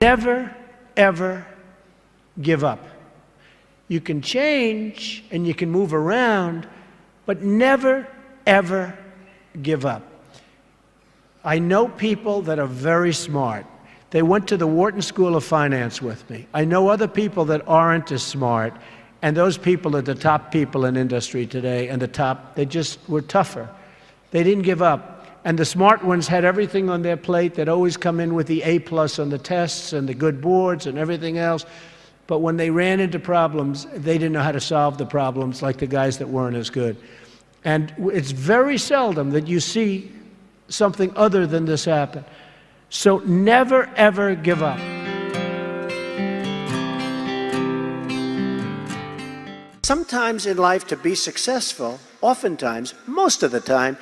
Never, ever give up. You can change and you can move around, but never, ever give up. I know people that are very smart. They went to the Wharton School of Finance with me. I know other people that aren't as smart, and those people are the top people in industry today, and they just were tougher. They didn't give up. And the smart ones had everything on their plate. They'd always come in with the A+ on the tests and the good boards and everything else. But when they ran into problems, they didn't know how to solve the problems like the guys that weren't as good. And it's very seldom that you see something other than this happen. So never, ever give up. Sometimes in life, to be successful, oftentimes, most of the time,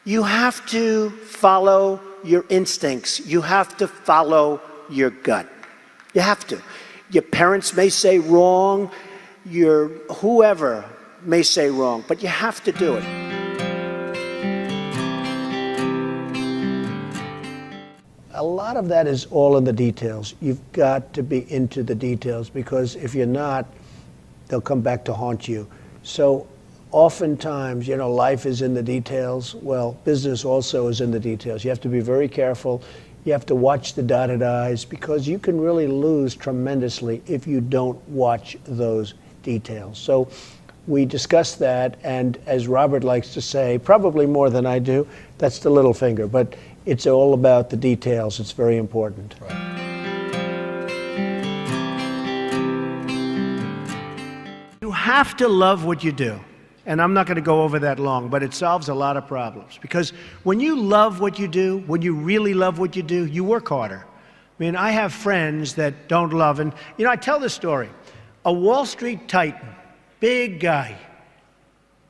you have to follow your instincts. You have to follow your gut. You have to. Your parents may say wrong, your whoever may say wrong, but you have to do it. A lot of that is all in the details. You've got to be into the details, because if you're not, they'll come back to haunt you. So oftentimes, life is in the details. Well, business also is in the details. You have to be very careful. You have to watch the dotted I's, because you can really lose tremendously if you don't watch those details. So we discussed that, and as Robert likes to say, probably more than I do, that's the little finger. But it's all about the details. It's very important. Right. You have to love what you do. And I'm not going to go over that long, but it solves a lot of problems. Because when you love what you do, when you really love what you do, you work harder. I mean, I have friends that don't love, and I tell this story. A Wall Street titan, big guy,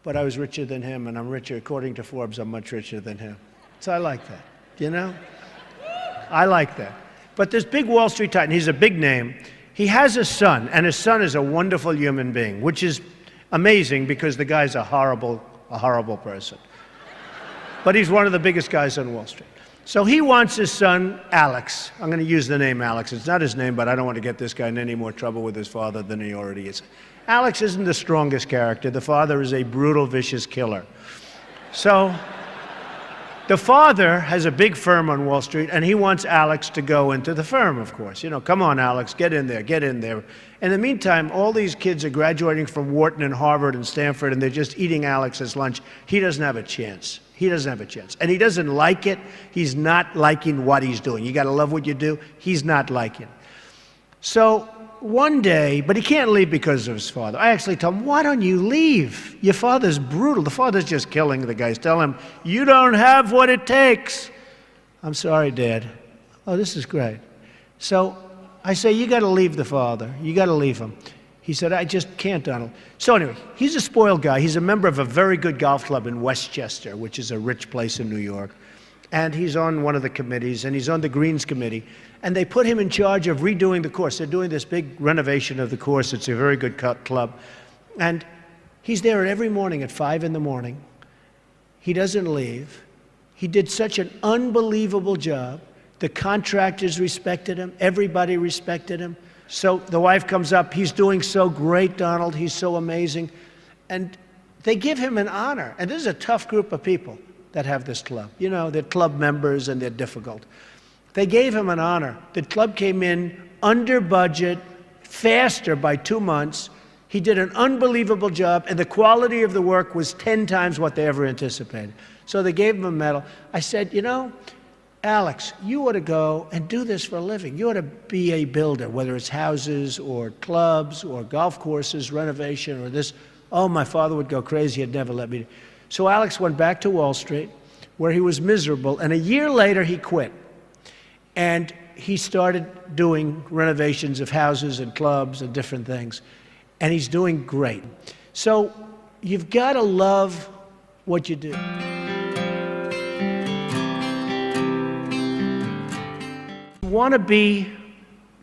but I was richer than him, and I'm richer, according to Forbes, I'm much richer than him. So I like that, I like that. But this big Wall Street titan, he's a big name. He has a son, and his son is a wonderful human being, which is amazing, because the guy's a horrible person. But he's one of the biggest guys on Wall Street. So he wants his son, Alex. I'm going to use the name Alex. It's not his name, but I don't want to get this guy in any more trouble with his father than he already is. Alex isn't the strongest character. The father is a brutal, vicious killer. So the father has a big firm on Wall Street, and he wants Alex to go into the firm, of course. Come on, Alex, get in there, get in there. In the meantime, all these kids are graduating from Wharton and Harvard and Stanford, and they're just eating Alex's lunch. He doesn't have a chance. He doesn't have a chance. And he doesn't like it. He's not liking what he's doing. You got to love what you do. He's not liking it. So one day, but he can't leave because of his father. I actually tell him, why don't you leave? Your father's brutal. The father's just killing the guys. Tell him, you don't have what it takes. I'm sorry, Dad. Oh, this is great. So I say, you got to leave the father. You got to leave him. He said, I just can't, Donald. So anyway, he's a spoiled guy. He's a member of a very good golf club in Westchester, which is a rich place in New York. And he's on one of the committees, and he's on the Greens Committee. And they put him in charge of redoing the course. They're doing this big renovation of the course. It's a very good club. And he's there every morning at 5 in the morning. He doesn't leave. He did such an unbelievable job. The contractors respected him. Everybody respected him. So the wife comes up. He's doing so great, Donald. He's so amazing. And they give him an honor. And this is a tough group of people that have this club. They're club members, and they're difficult. They gave him an honor. The club came in under budget, faster by 2 months. He did an unbelievable job, and the quality of the work was 10 times what they ever anticipated. So they gave him a medal. I said, Alex, you ought to go and do this for a living. You ought to be a builder, whether it's houses or clubs or golf courses, renovation or this. Oh, my father would go crazy. He'd never let me. So Alex went back to Wall Street, where he was miserable, and a year later he quit. And he started doing renovations of houses and clubs and different things. And he's doing great. So you've got to love what you do. You want to be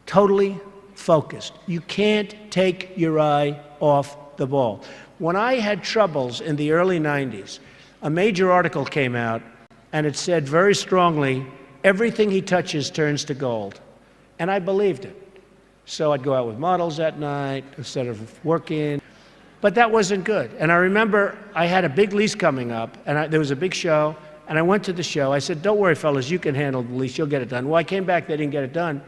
totally focused. You can't take your eye off the ball. When I had troubles in the early 90s, a major article came out, and it said very strongly, everything he touches turns to gold. And I believed it. So I'd go out with models at night instead of working. But that wasn't good. And I remember I had a big lease coming up, and there was a big show, and I went to the show. I said, don't worry, fellas, you can handle the lease. You'll get it done. Well, I came back, they didn't get it done,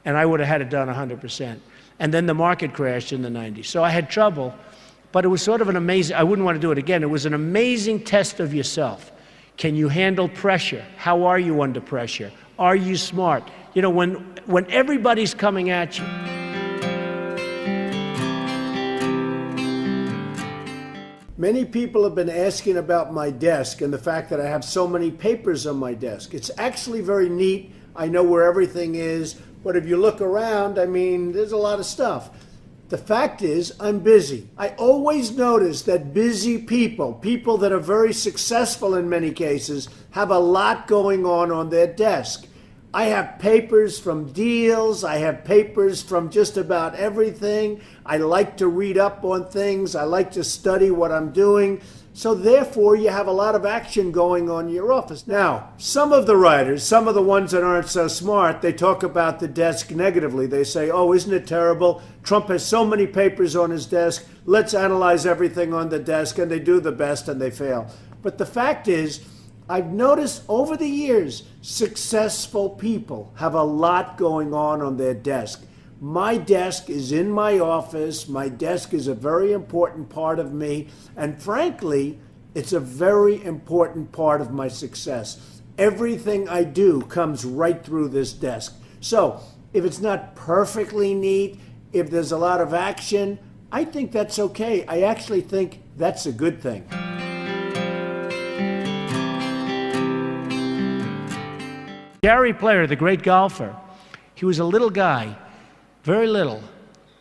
and I would have had it done 100%. And then the market crashed in the 90s. So I had trouble, but it was sort of an amazing, I wouldn't want to do it again. It was an amazing test of yourself. Can you handle pressure? How are you under pressure? Are you smart? You know, when everybody's coming at you. Many people have been asking about my desk and the fact that I have so many papers on my desk. It's actually very neat. I know where everything is, but if you look around, I mean, there's a lot of stuff. The fact is, I'm busy. I always notice that busy people, people that are very successful in many cases, have a lot going on their desk. I have papers from deals. I have papers from just about everything. I like to read up on things. I like to study what I'm doing. So therefore, you have a lot of action going on in your office. Now, some of the writers, some of the ones that aren't so smart, they talk about the desk negatively. They say, oh, isn't it terrible? Trump has so many papers on his desk. Let's analyze everything on the desk. And they do the best and they fail. But the fact is, I've noticed over the years, successful people have a lot going on their desk. My desk is in my office. My desk is a very important part of me. And frankly, it's a very important part of my success. Everything I do comes right through this desk. So if it's not perfectly neat, if there's a lot of action, I think that's okay. I actually think that's a good thing. Gary Player, the great golfer, he was a little guy, very little,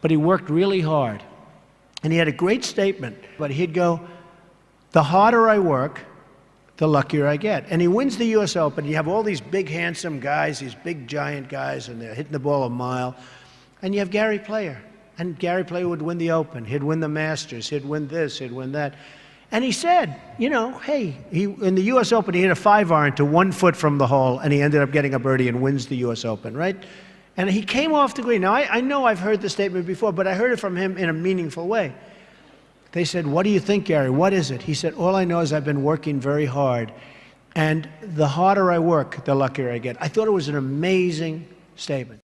but he worked really hard. And he had a great statement, but he'd go, the harder I work, the luckier I get. And he wins the US Open. You have all these big, handsome guys, these big, giant guys, and they're hitting the ball a mile. And you have Gary Player. And Gary Player would win the Open. He'd win the Masters. He'd win this. He'd win that. And he said, you know, hey, in the US Open, he hit a 5-iron to 1 foot from the hole, and he ended up getting a birdie and wins the US Open, right? And he came off the green. Now, I know I've heard the statement before, but I heard it from him in a meaningful way. They said, what do you think, Gary? What is it? He said, all I know is I've been working very hard, and the harder I work, the luckier I get. I thought it was an amazing statement.